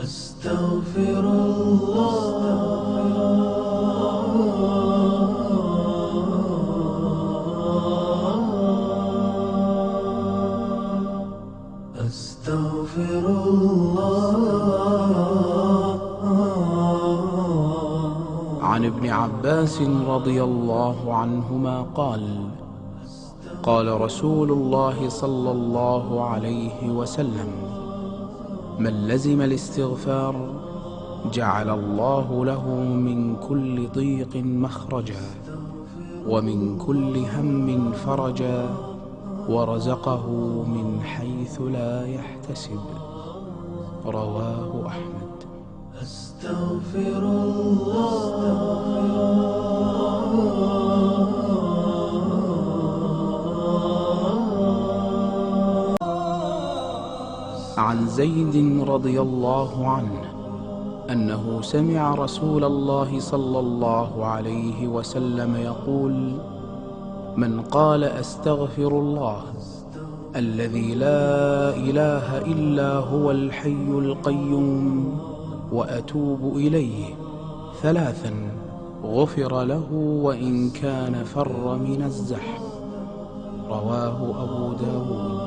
أستغفر الله أستغفر الله. عن ابن عباس رضي الله عنهما قال: قال رسول الله صلى الله عليه وسلم: من لزم الاستغفار جعل الله له من كل ضيق مخرجا ومن كل هم فرجا ورزقه من حيث لا يحتسب. رواه أحمد. أستغفر الله. عن زيد رضي الله عنه أنه سمع رسول الله صلى الله عليه وسلم يقول: من قال أستغفر الله الذي لا إله إلا هو الحي القيوم وأتوب إليه 3 غفر له وإن كان فر من الزحف. رواه أبو داود.